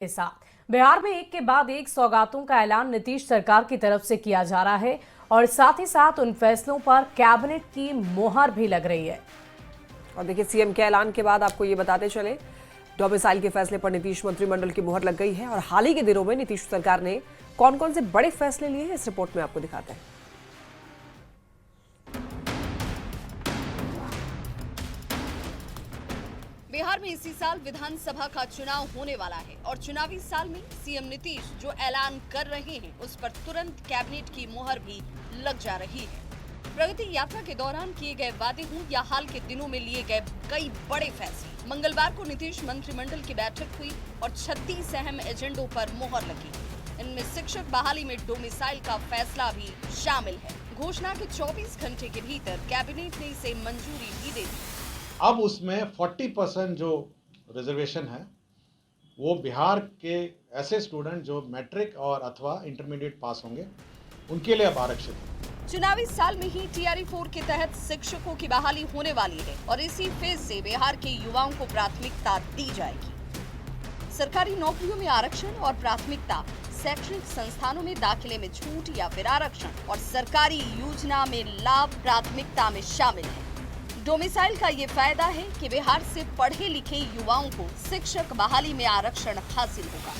के साथ बिहार में एक के बाद एक सौगातों का ऐलान नीतीश सरकार की तरफ से किया जा रहा है और साथ ही साथ उन फैसलों पर कैबिनेट की मोहर भी लग रही है। और देखिए, सीएम के ऐलान के बाद आपको ये बताते चले, डोमिसाइल के फैसले पर नीतीश मंत्रिमंडल की मोहर लग गई है। और हाल ही के दिनों में नीतीश सरकार ने कौन कौन से बड़े फैसले लिए हैं, इस रिपोर्ट में आपको दिखाते हैं। बिहार में इसी साल विधानसभा का चुनाव होने वाला है और चुनावी साल में सीएम नीतीश जो ऐलान कर रहे हैं उस पर तुरंत कैबिनेट की मोहर भी लग जा रही है। प्रगति यात्रा के दौरान किए गए वादे हों या हाल के दिनों में लिए गए कई बड़े फैसले, मंगलवार को नीतीश मंत्रिमंडल की बैठक हुई और 36 अहम एजेंडों पर मोहर लगी। इनमें शिक्षक बहाली में डोमिसाइल का फैसला भी शामिल है। घोषणा के 24 घंटे के भीतर कैबिनेट ने इसे मंजूरी भी दे दी। अब उसमें 40% जो रिजर्वेशन है वो बिहार के ऐसे स्टूडेंट जो मैट्रिक और अथवा इंटरमीडिएट पास होंगे उनके लिए अब आरक्षित है। चुनावी साल में ही टीआरई 4 के तहत शिक्षकों की बहाली होने वाली है और इसी फेज से बिहार के युवाओं को प्राथमिकता दी जाएगी। सरकारी नौकरियों में आरक्षण और प्राथमिकता, शैक्षणिक संस्थानों में दाखिले में छूट या फिर आरक्षण और सरकारी योजना में लाभ प्राथमिकता में शामिल है। डोमिसाइल का ये फायदा है कि बिहार से पढ़े लिखे युवाओं को शिक्षक बहाली में आरक्षण हासिल होगा।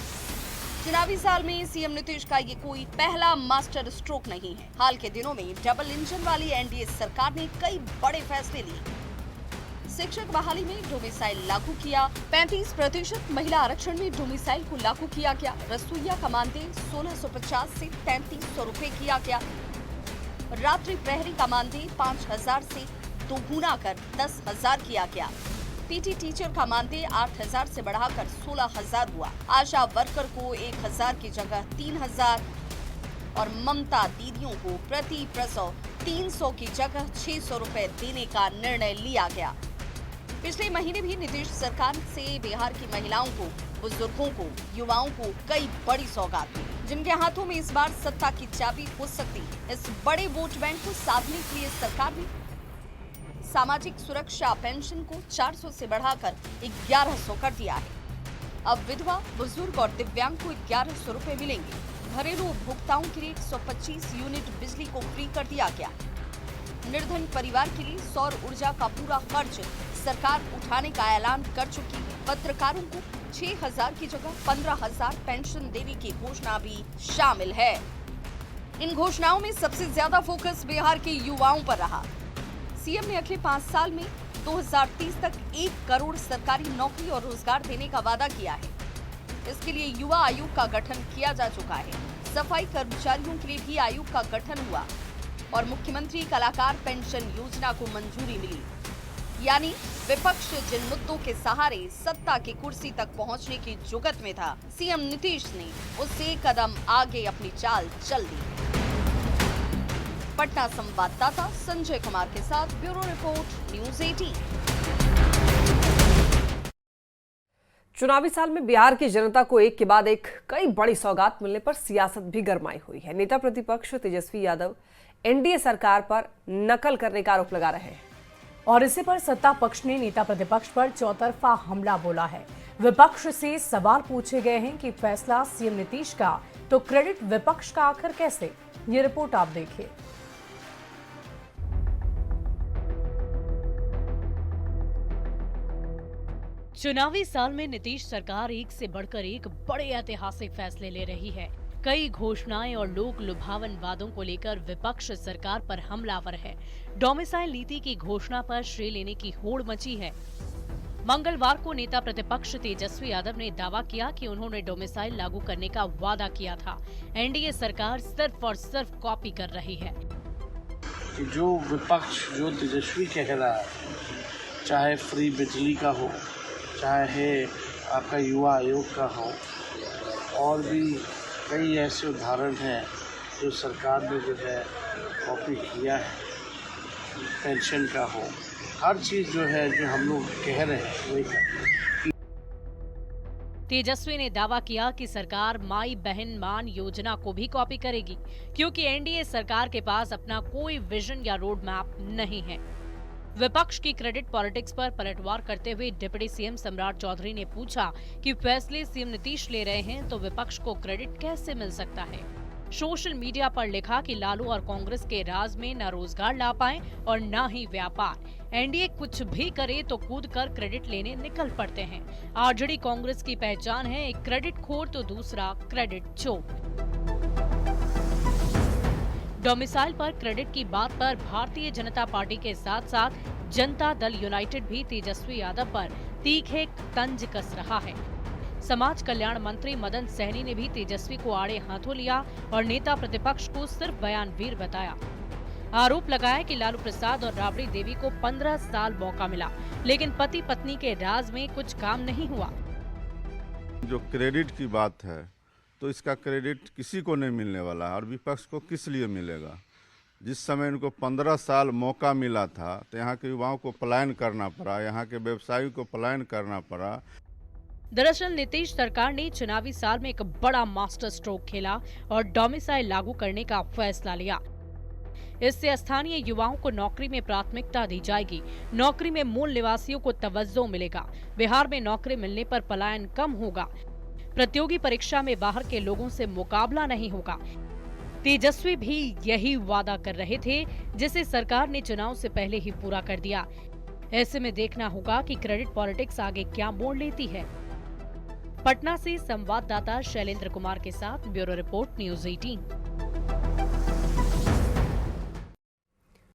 चुनावी साल में सीएम नीतीश का ये कोई पहला मास्टर स्ट्रोक नहीं है। हाल के दिनों में डबल इंजन वाली एनडीए सरकार ने कई बड़े फैसले लिए। शिक्षक बहाली में डोमिसाइल लागू किया, 35% महिला आरक्षण में डोमिसाइल को लागू किया गया, रसोईया का मानदेय 1650 से 3300 रुपए किया गया, रात्रि प्रहरी का मानदेय 5000 से दोगुना कर 10,000 किया गया, पीटी टीचर का मानदेय 8,000 से बढ़ाकर 16,000 हुआ, आशा वर्कर को 1,000 की जगह 3,000 और ममता दीदियों को प्रति प्रसव 300 की जगह 600 रुपए देने का निर्णय लिया गया। पिछले महीने भी नीतीश सरकार से बिहार की महिलाओं को, बुजुर्गों को, युवाओं को कई बड़ी सौगात हुई, जिनके हाथों में इस बार सत्ता की चाबी हो सकती है। इस बड़े वोट बैंक को साधने के लिए सरकार ने सामाजिक सुरक्षा पेंशन को 400 से बढ़ाकर 1100 कर दिया है। अब विधवा, बुजुर्ग और दिव्यांग को 1100 रुपए मिलेंगे। घरेलू उपभोक्ताओं के लिए 125 यूनिट बिजली को फ्री कर दिया गया। निर्धन परिवार के लिए सौर ऊर्जा का पूरा खर्च सरकार उठाने का ऐलान कर चुकी है। पत्रकारों को 6,000 की जगह 15,000 पेंशन देने की घोषणा भी शामिल है। इन घोषणाओं में सबसे ज्यादा फोकस बिहार के युवाओं पर रहा। सीएम ने अगले 5 साल में 2030 तक 1 करोड़ सरकारी नौकरी और रोजगार देने का वादा किया है। इसके लिए युवा आयोग का गठन किया जा चुका है। सफाई कर्मचारियों के लिए भी आयोग का गठन हुआ और मुख्यमंत्री कलाकार पेंशन योजना को मंजूरी मिली। यानी विपक्ष जिन मुद्दों के सहारे सत्ता की कुर्सी तक पहुंचने की जुगत में था, सीएम नीतीश ने उससे एक कदम आगे अपनी चाल चल दी। पटना संवाददाता संजय कुमार के साथ ब्यूरो रिपोर्ट, न्यूज़ 18। चुनावी साल में बिहार की जनता को एक के बाद एक कई बड़ी सौगात मिलने पर सियासत भी गरमाई हुई है। नेता प्रतिपक्ष तेजस्वी यादव एनडीए सरकार पर नकल करने का आरोप लगा रहे हैं और इसी पर सत्ता पक्ष ने नेता प्रतिपक्ष पर चौतरफा हमला बोला है। विपक्ष से सवाल पूछे गए हैं कि फैसला सीएम नीतीश का, तो क्रेडिट विपक्ष का आखिर कैसे? ये रिपोर्ट आप देखिए। चुनावी साल में नीतीश सरकार एक से बढ़कर एक बड़े ऐतिहासिक फैसले ले रही है। कई घोषणाएं और लोक लुभावन वादों को लेकर विपक्ष सरकार पर हमलावर है। डोमिसाइल नीति की घोषणा पर श्रेय लेने की होड़ मची है। मंगलवार को नेता प्रतिपक्ष तेजस्वी यादव ने दावा किया कि उन्होंने डोमिसाइल लागू करने का वादा किया था। एनडीए सरकार सिर्फ और सिर्फ कॉपी कर रही है। जो विपक्ष जो तेजस्वी कह रहा है, चाहे फ्री बिजली का हो, चाहे आपका युवा आयोग का हो, और भी कई ऐसे उदाहरण हैं जो सरकार ने जो है कॉपी किया है। पेंशन का हो, हर चीज़ जो है जो हम लोग कह रहे हैं वही है। तेजस्वी ने दावा किया कि सरकार माई बहन मान योजना को भी कॉपी करेगी, क्योंकि एनडीए सरकार के पास अपना कोई विजन या रोड मैप नहीं है। विपक्ष की क्रेडिट पॉलिटिक्स पर पलटवार करते हुए डिप्टी सीएम सम्राट चौधरी ने पूछा कि फैसले सीएम नीतीश ले रहे हैं तो विपक्ष को क्रेडिट कैसे मिल सकता है। सोशल मीडिया पर लिखा कि लालू और कांग्रेस के राज में न रोजगार ला पाए और न ही व्यापार। एनडीए कुछ भी करे तो कूद कर क्रेडिट लेने निकल पड़ते हैं। आरजेडी कांग्रेस की पहचान है, एक क्रेडिट खोर तो दूसरा क्रेडिट चोर। डोमिसाइल पर क्रेडिट की बात पर भारतीय जनता पार्टी के साथ साथ जनता दल यूनाइटेड भी तेजस्वी यादव पर तीखे तंज कस रहा है। समाज कल्याण मंत्री मदन सहनी ने भी तेजस्वी को आड़े हाथों लिया और नेता प्रतिपक्ष को सिर्फ बयानवीर बताया। आरोप लगाया कि लालू प्रसाद और राबड़ी देवी को 15 साल मौका मिला, लेकिन पति पत्नी के राज में कुछ काम नहीं हुआ। जो क्रेडिट की बात है तो इसका क्रेडिट किसी को नहीं मिलने वाला है और विपक्ष को किस लिए मिलेगा। जिस समय इनको 15 साल मौका मिला था तो यहाँ के युवाओं को पलायन करना पड़ा, यहाँ के व्यवसायियों को पलायन करना पड़ा। दरअसल नीतीश सरकार ने चुनावी साल में एक बड़ा मास्टर स्ट्रोक खेला और डोमिसाइल लागू करने का फैसला लिया। इससे स्थानीय युवाओं को नौकरी में प्राथमिकता दी जाएगी। नौकरी में मूल निवासियों को तवज्जो मिलेगा। बिहार में नौकरी मिलने पर पलायन कम होगा। प्रतियोगी परीक्षा में बाहर के लोगों से मुकाबला नहीं होगा। तेजस्वी भी यही वादा कर रहे थे, जिसे सरकार ने चुनाव से पहले ही पूरा कर दिया। ऐसे में देखना होगा कि क्रेडिट पॉलिटिक्स आगे क्या मोड़ लेती है। पटना से संवाददाता शैलेंद्र कुमार के साथ ब्यूरो रिपोर्ट, न्यूज़ 18।